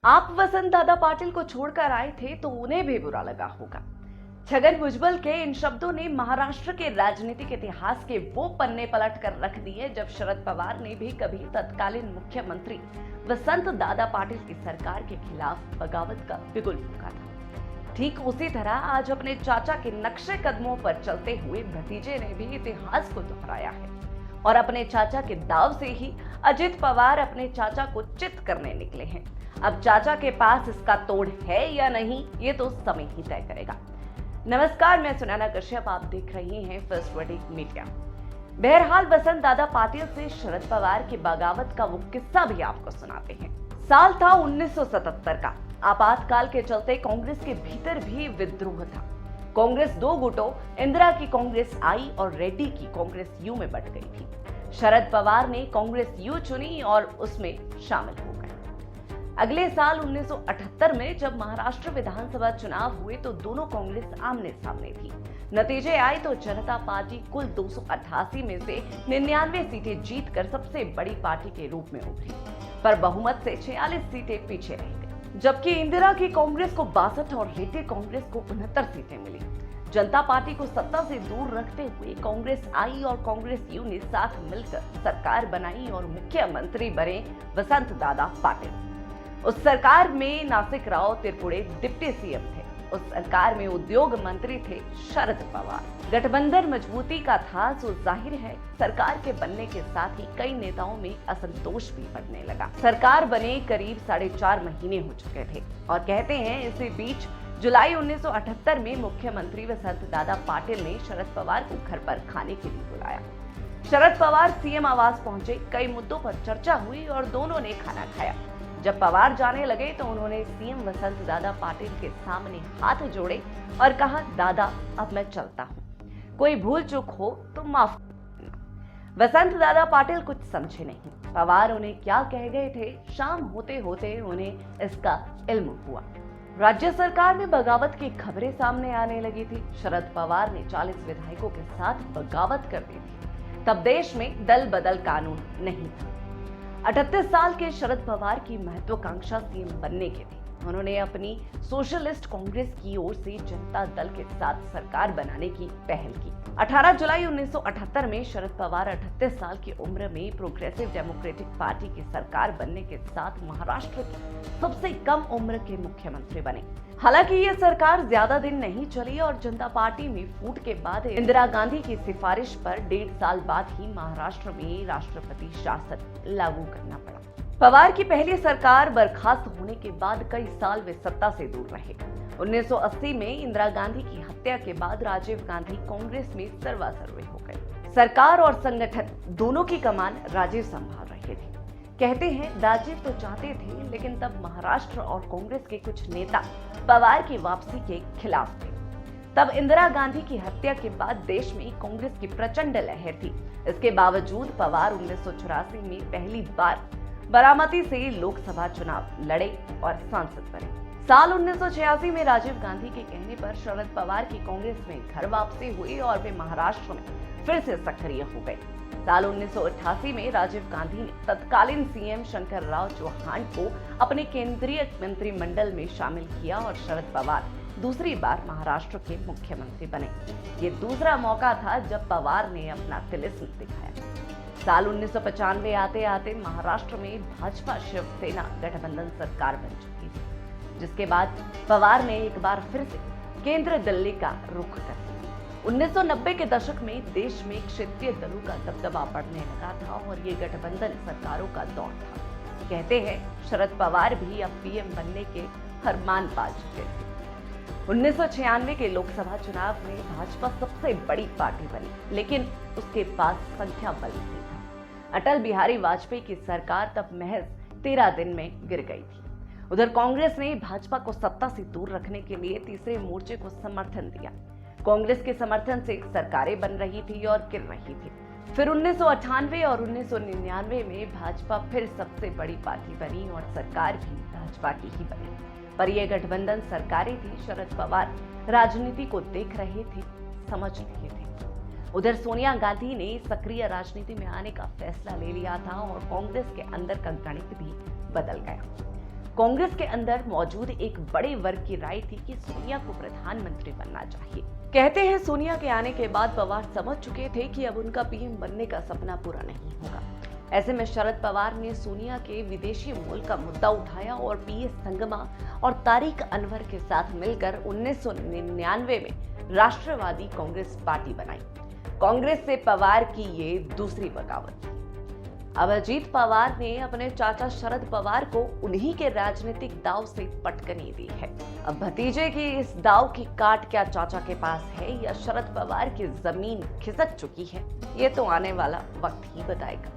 आप वसंत दादा पाटिल को छोड़कर आए थे तो उन्हें भी बुरा लगा होगा। छगन भुजबल के इन शब्दों ने महाराष्ट्र के राजनीतिक इतिहास के वो पन्ने पलट कर रख दिए जब शरद पवार ने भी कभी तत्कालीन मुख्यमंत्री वसंत दादा पाटिल की सरकार के खिलाफ बगावत का बिगुल फूंका था। ठीक उसी तरह आज अपने चाचा के नक्शे कदमों पर चलते हुए भतीजे ने भी इतिहास को दोहराया है और अपने चाचा के दाव से ही अजित पवार अपने चाचा को चित करने निकले हैं। अब चाचा के पास इसका तोड़ है या नहीं, ये तो समय ही तय करेगा। नमस्कार, मैं सुनैना कश्यप, आप देख रही हैं फर्स्ट वर्डिक मीडिया। बहरहाल वसंत दादा पाटिल से शरद पवार की बगावत का वो किस्सा भी आपको सुनाते हैं। साल था 1977 का। आपातकाल के चलते कांग्रेस के भीतर भी विद्रोह था। कांग्रेस दो गुटों, इंदिरा की कांग्रेस आई और रेड्डी की कांग्रेस यू में बट गई थी। शरद पवार ने कांग्रेस यू चुनी और उसमें शामिल हो गए। अगले साल 1978 में जब महाराष्ट्र विधानसभा चुनाव हुए तो दोनों कांग्रेस आमने सामने थी। नतीजे आए तो जनता पार्टी कुल 288 में से 99 सीटें जीतकर सबसे बड़ी पार्टी के रूप में उभरी, पर बहुमत से 46 सीटें पीछे रह गई। जबकि इंदिरा की कांग्रेस को 62 और रेड्डी कांग्रेस को 69 सीटें मिली। जनता पार्टी को सत्ता से दूर रखते हुए कांग्रेस आई और कांग्रेस यू ने साथ मिलकर सरकार बनाई और मुख्यमंत्री बने वसंत दादा पाटिल। उस सरकार में नासिक राव त्रिपुरे डिप्टी सीएम थे। उस सरकार में उद्योग मंत्री थे शरद पवार। गठबंधन मजबूती का था, तो जाहिर है सरकार के बनने के साथ ही कई नेताओं में असंतोष भी बढ़ने लगा। सरकार बने करीब 4.5 महीने हो चुके थे और कहते हैं इसी बीच जुलाई 1978 में मुख्यमंत्री वसंत दादा पाटिल ने शरद पवार को घर पर खाने के लिए बुलाया। शरद पवार सीएम आवास पहुंचे, कई मुद्दों पर चर्चा हुई और दोनों ने खाना खाया। जब पवार जाने लगे तो उन्होंने सीएम वसंत दादा पाटिल के सामने हाथ जोड़े और कहा, दादा अब मैं चलता हूँ, कोई भूल चूक हो तो माफ करना। वसंत दादा पाटिल कुछ समझे नहीं। पवार उन्हें क्या कह गए थे, शाम होते होते उन्हें इसका इल्म हुआ। राज्य सरकार में बगावत की खबरें सामने आने लगी थी। शरद पवार ने 40 विधायकों के साथ बगावत कर दी थी। तब देश में दल बदल कानून नहीं था। 38 साल के शरद पवार की महत्वाकांक्षा सीएम बनने की थी। उन्होंने अपनी सोशलिस्ट कांग्रेस की ओर से जनता दल के साथ सरकार बनाने की पहल की। 18 जुलाई 1978 में शरद पवार 38 साल की उम्र में प्रोग्रेसिव डेमोक्रेटिक पार्टी की सरकार बनने के साथ महाराष्ट्र की सबसे कम उम्र के मुख्यमंत्री बने। हालांकि ये सरकार ज्यादा दिन नहीं चली और जनता पार्टी में फूट के बाद इंदिरा गांधी की सिफारिश पर 1.5 साल बाद ही महाराष्ट्र में राष्ट्रपति शासन लागू करना पड़ा। पवार की पहली सरकार बर्खास्त होने के बाद कई साल वे सत्ता से दूर रहे। 1980 में इंदिरा गांधी की हत्या के बाद राजीव गांधी कांग्रेस में सर्वासर्वे हो गए। सरकार और संगठन दोनों की कमान राजीव संभाल रहे थे। कहते हैं राजीव तो चाहते थे, लेकिन तब महाराष्ट्र और कांग्रेस के कुछ नेता पवार की वापसी के खिलाफ थे। तब इंदिरा गांधी की हत्या के बाद देश में कांग्रेस की प्रचंड लहर थी। इसके बावजूद पवार 1984 में पहली बार बारामती से लोकसभा चुनाव लड़े और सांसद बने। साल 1986 में राजीव गांधी के कहने पर शरद पवार की कांग्रेस में घर वापसी हुई और वे महाराष्ट्र में फिर से सक्रिय हो गए। साल 1988 में राजीव गांधी ने तत्कालीन सीएम शंकर राव चौहान को अपने केंद्रीय मंत्रिमंडल में शामिल किया और शरद पवार दूसरी बार महाराष्ट्र के मुख्यमंत्री बने। ये दूसरा मौका था जब पवार ने अपना तिलिस्म दिखाया। साल 1995 आते आते महाराष्ट्र में भाजपा शिवसेना गठबंधन सरकार बन चुकी थी, जिसके बाद पवार ने एक बार फिर से केंद्र दिल्ली का रुख कर दिया। 1990 के दशक में देश में क्षेत्रीय दलों का दबदबा बढ़ने लगा था और ये गठबंधन सरकारों का दौर था। कहते हैं शरद पवार भी अब पीएम बनने के फरमान पा चुके थे। 1996 के लोकसभा चुनाव में भाजपा सबसे बड़ी पार्टी बनी, लेकिन उसके पास संख्या बल नहीं था। अटल बिहारी वाजपेयी की सरकार तब महज 13 दिन में गिर गई थी। उधर कांग्रेस ने भाजपा को सत्ता से दूर रखने के लिए तीसरे मोर्चे को समर्थन दिया। कांग्रेस के समर्थन से सरकारें बन रही थी और गिर रही थी। फिर 1998 और 1999 में भाजपा फिर सबसे बड़ी पार्टी बनी और सरकार भी भाजपा की ही बनी। पर यह गठबंधन सरकारें थी। शरद पवार राजनीति को देख रहे थे, समझ रहे थे। उधर सोनिया गांधी ने सक्रिय राजनीति में आने का फैसला ले लिया था और कांग्रेस के अंदर का गणित भी बदल गया। कांग्रेस के अंदर मौजूद एक बड़े वर्ग की राय थी कि सोनिया को प्रधानमंत्री बनना चाहिए। कहते हैं सोनिया के आने के बाद पवार समझ चुके थे कि अब उनका पीएम बनने का सपना पूरा नहीं होगा। ऐसे में शरद पवार ने सोनिया के विदेशी मूल का मुद्दा उठाया और पीएस संगमा और तारिक अनवर के साथ मिलकर 1999 में राष्ट्रवादी कांग्रेस पार्टी बनाई। कांग्रेस से पवार की ये दूसरी बगावत थी। अब अजीत पवार ने अपने चाचा शरद पवार को उन्हीं के राजनीतिक दांव से पटकनी दी है। अब भतीजे की इस दांव की काट क्या चाचा के पास है या शरद पवार की जमीन खिसक चुकी है, ये तो आने वाला वक्त ही बताएगा।